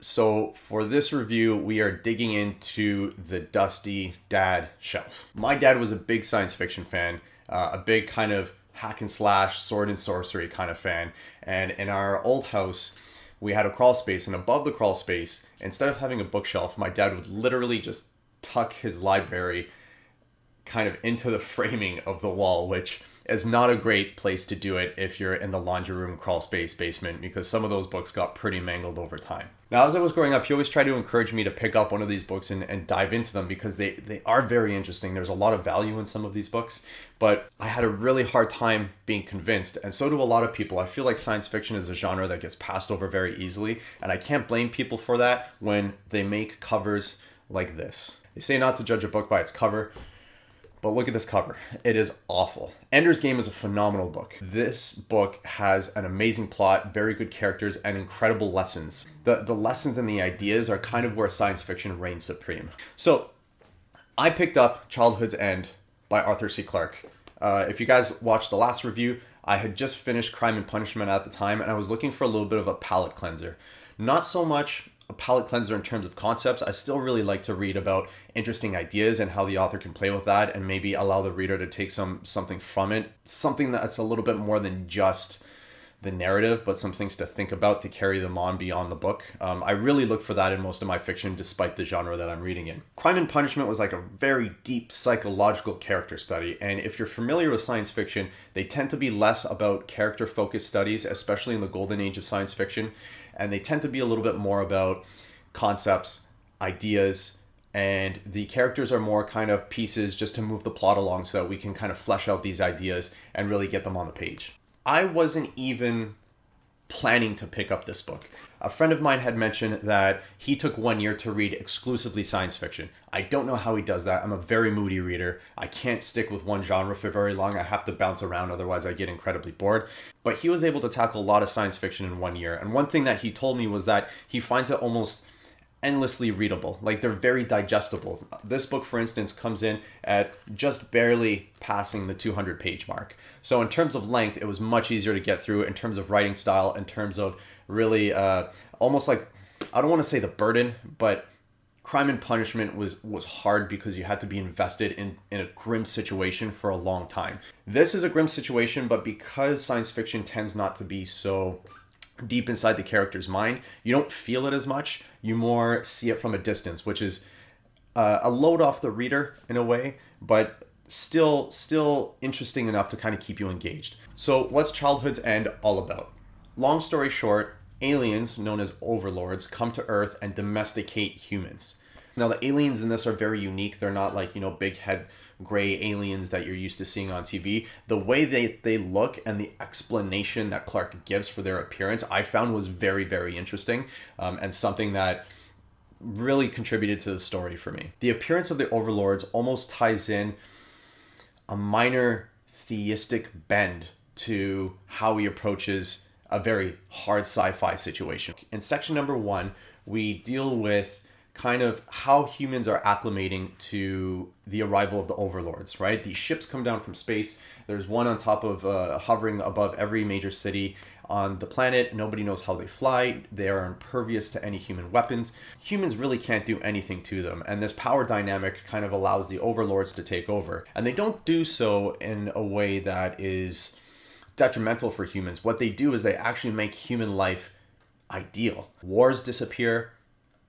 So for this review, we are digging into the dusty dad shelf. My dad was a big science fiction fan, a big kind of hack and slash, sword and sorcery kind of fan. And in our old house, we had a crawl space, and above the crawl space, instead of having a bookshelf, my dad would literally just tuck his library kind of into the framing of the wall, which is not a great place to do it if you're in the laundry room, crawl space, basement, because some of those books got pretty mangled over time. Now, as I was growing up, he always tried to encourage me to pick up one of these books and dive into them because they are very interesting. There's a lot of value in some of these books, but I had a really hard time being convinced, and so do a lot of people. I feel like science fiction is a genre that gets passed over very easily, and I can't blame people for that when they make covers like this. They say not to judge a book by its cover, but look at this cover. It is awful. Ender's Game is a phenomenal book. This book has an amazing plot, very good characters, and incredible lessons. The lessons and the ideas are kind of where science fiction reigns supreme. So I picked up Childhood's End by Arthur C. Clarke. If you guys watched the last review, I had just finished Crime and Punishment at the time, and I was looking for a little bit of a palate cleanser. Not so much a palate cleanser in terms of concepts. I still really like to read about interesting ideas and how the author can play with that and maybe allow the reader to take something from it. Something that's a little bit more than just the narrative, but some things to think about to carry them on beyond the book. I really look for that in most of my fiction, despite the genre that I'm reading in. Crime and Punishment was like a very deep psychological character study, and if you're familiar with science fiction, they tend to be less about character-focused studies, especially in the golden age of science fiction, and they tend to be a little bit more about concepts, ideas, and the characters are more kind of pieces just to move the plot along so that we can kind of flesh out these ideas and really get them on the page. I wasn't even planning to pick up this book. A friend of mine had mentioned that he took 1 year to read exclusively science fiction. I don't know how he does that. I'm a very moody reader. I can't stick with one genre for very long. I have to bounce around, otherwise I get incredibly bored. But he was able to tackle a lot of science fiction in 1 year. And one thing that he told me was that he finds it almost endlessly readable. Like, they're very digestible. This book, for instance, comes in at just barely passing the 200-page mark. So in terms of length, it was much easier to get through. In terms of writing style, in terms of really almost like, I don't want to say the burden, but Crime and Punishment was hard because you had to be invested in a grim situation for a long time. This is a grim situation, but because science fiction tends not to be so deep inside the character's mind, you don't feel it as much. You more see it from a distance, which is a load off the reader in a way, but still interesting enough to kind of keep you engaged. So what's Childhood's End all about? Long story short, aliens known as Overlords come to Earth and domesticate humans. Now, the aliens in this are very unique. They're not like, big head gray aliens that you're used to seeing on TV. The way they look and the explanation that Clarke gives for their appearance, I found was very, very interesting, and something that really contributed to the story for me. The appearance of the Overlords almost ties in a minor theistic bend to how he approaches a very hard sci-fi situation. In section number 1, we deal with kind of how humans are acclimating to the arrival of the Overlords, right? These ships come down from space. There's one on top of hovering above every major city on the planet. Nobody knows how they fly. They are impervious to any human weapons. Humans really can't do anything to them. And this power dynamic kind of allows the Overlords to take over. And they don't do so in a way that is detrimental for humans. What they do is they actually make human life ideal. Wars disappear.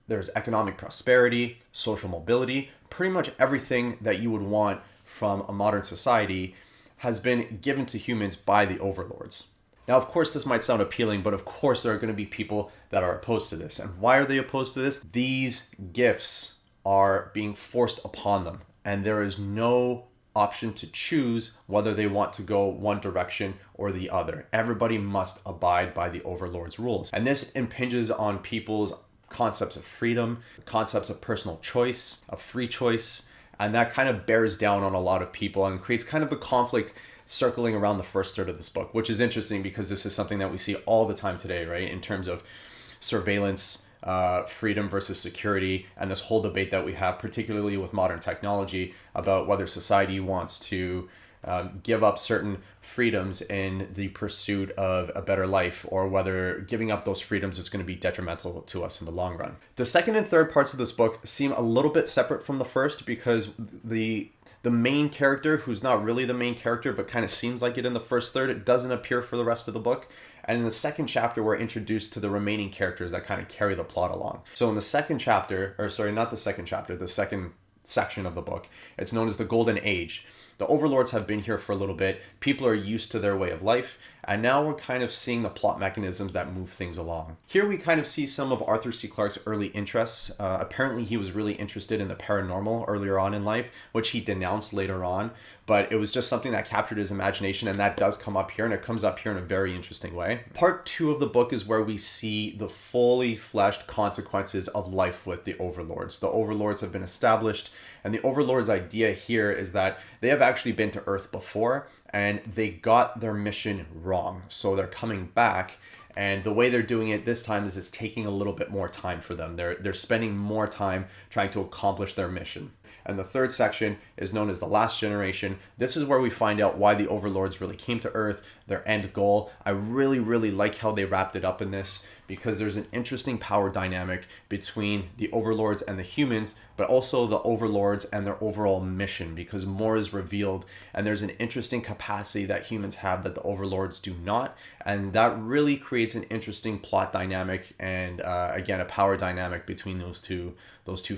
There's economic prosperity, social mobility. Pretty much everything that you would want from a modern society has been given to humans by the Overlords. Now, of course, this might sound appealing, but of course there are going to be people that are opposed to this. And why are they opposed to this? These gifts are being forced upon them, and there is no option to choose whether they want to go one direction or the other. Everybody must abide by the Overlord's rules. And this impinges on people's concepts of freedom, concepts of personal choice, of free choice, and that kind of bears down on a lot of people and creates kind of the conflict circling around the first third of this book, which is interesting because this is something that we see all the time today, right? In terms of surveillance, freedom versus security, and this whole debate that we have, particularly with modern technology, about whether society wants to give up certain freedoms in the pursuit of a better life, or whether giving up those freedoms is going to be detrimental to us in the long run. The second and third parts of this book seem a little bit separate from the first, because the main character, who's not really the main character but kind of seems like it in the first third, it doesn't appear for the rest of the book. And in the second chapter, we're introduced to the remaining characters that kind of carry the plot along. So in the second chapter, or sorry, not the second chapter, the second section of the book, it's known as the Golden Age. The Overlords have been here for a little bit. People are used to their way of life. And now we're kind of seeing the plot mechanisms that move things along. Here we kind of see some of Arthur C. Clarke's early interests. Apparently he was really interested in the paranormal earlier on in life, which he denounced later on. But it was just something that captured his imagination, and that does come up here, and it comes up here in a very interesting way. Part 2 of the book is where we see the fully fleshed consequences of life with the Overlords. The Overlords have been established, and the Overlords' idea here is that they have actually been to Earth before, and they got their mission wrong. So they're coming back, and the way they're doing it this time is it's taking a little bit more time for them. They're spending more time trying to accomplish their mission. And the third section is known as the Last Generation. This is where we find out why the Overlords really came to Earth, their end goal. I really, really like how they wrapped it up in this, because there's an interesting power dynamic between the Overlords and the humans, but also the Overlords and their overall mission, because more is revealed, and there's an interesting capacity that humans have that the Overlords do not, and that really creates an interesting plot dynamic and again, a power dynamic between those two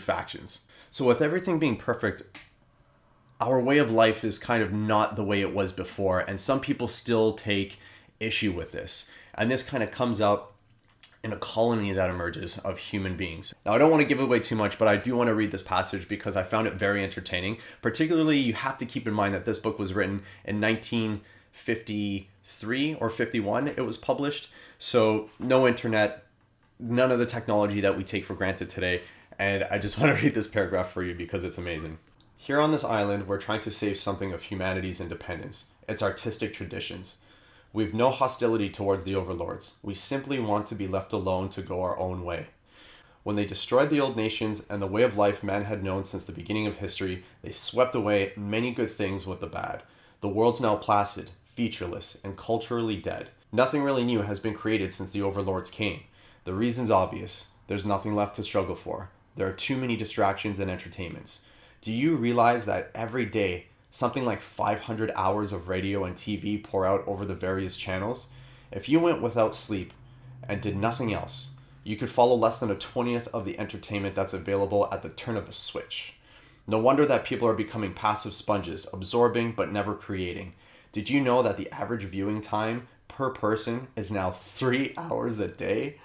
factions. So with everything being perfect, our way of life is kind of not the way it was before, and some people still take issue with this. And this kind of comes up in a colony that emerges of human beings. Now, I don't want to give away too much, but I do want to read this passage because I found it very entertaining. Particularly, you have to keep in mind that this book was written in 1953 or 51. It was published. So no internet, none of the technology that we take for granted today. And I just want to read this paragraph for you because it's amazing. Here on this island, we're trying to save something of humanity's independence, its artistic traditions. We've no hostility towards the Overlords. We simply want to be left alone to go our own way. When they destroyed the old nations and the way of life man had known since the beginning of history, they swept away many good things with the bad. The world's now placid, featureless, and culturally dead. Nothing really new has been created since the Overlords came. The reason's obvious. There's nothing left to struggle for. There are too many distractions and entertainments. Do you realize that every day, something like 500 hours of radio and TV pour out over the various channels? If you went without sleep and did nothing else, you could follow less than a 20th of the entertainment that's available at the turn of a switch. No wonder that people are becoming passive sponges, absorbing but never creating. Did you know that the average viewing time per person is now 3 hours a day?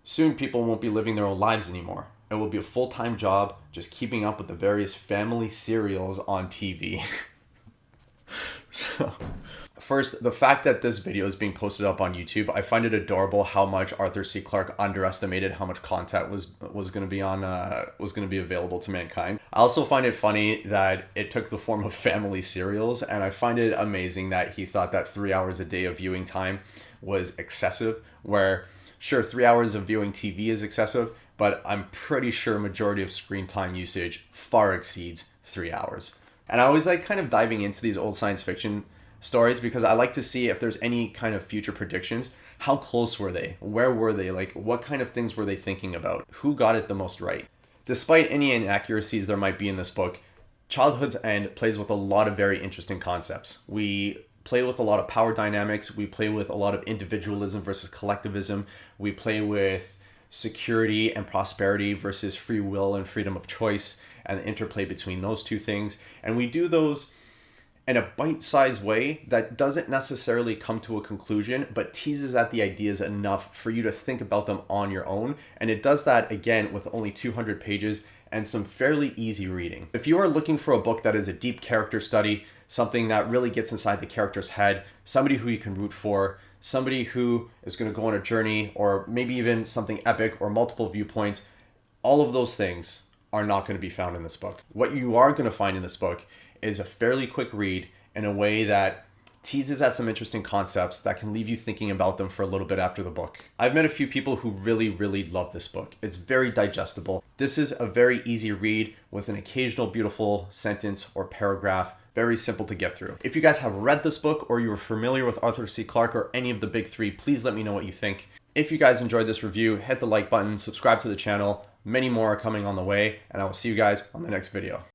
Soon people won't be living their own lives anymore. It will be a full-time job just keeping up with the various family serials on TV. So, first, the fact that this video is being posted up on YouTube, I find it adorable how much Arthur C. Clarke underestimated how much content was going to be available to mankind. I also find it funny that it took the form of family serials, and I find it amazing that he thought that 3 hours a day of viewing time was excessive, where sure, 3 hours of viewing TV is excessive, but I'm pretty sure majority of screen time usage far exceeds 3 hours. And I always like kind of diving into these old science fiction stories because I like to see if there's any kind of future predictions. How close were they? Where were they? Like, what kind of things were they thinking about? Who got it the most right? Despite any inaccuracies there might be in this book, Childhood's End plays with a lot of very interesting concepts. We play with a lot of power dynamics. We play with a lot of individualism versus collectivism. We play with security and prosperity versus free will and freedom of choice and the interplay between those two things. And we do those in a bite-sized way that doesn't necessarily come to a conclusion, but teases at the ideas enough for you to think about them on your own. And it does that, again, with only 200 pages and some fairly easy reading. If you are looking for a book that is a deep character study, something that really gets inside the character's head, somebody who you can root for, somebody who is going to go on a journey, or maybe even something epic or multiple viewpoints, all of those things are not going to be found in this book. What you are going to find in this book is a fairly quick read in a way that teases at some interesting concepts that can leave you thinking about them for a little bit after the book. I've met a few people who really, really love this book. It's very digestible. This is a very easy read with an occasional beautiful sentence or paragraph Very simple to get through. If you guys have read this book or you are familiar with Arthur C. Clarke or any of the big three, please let me know what you think. If you guys enjoyed this review, hit the like button, subscribe to the channel. Many more are coming on the way, and I will see you guys on the next video.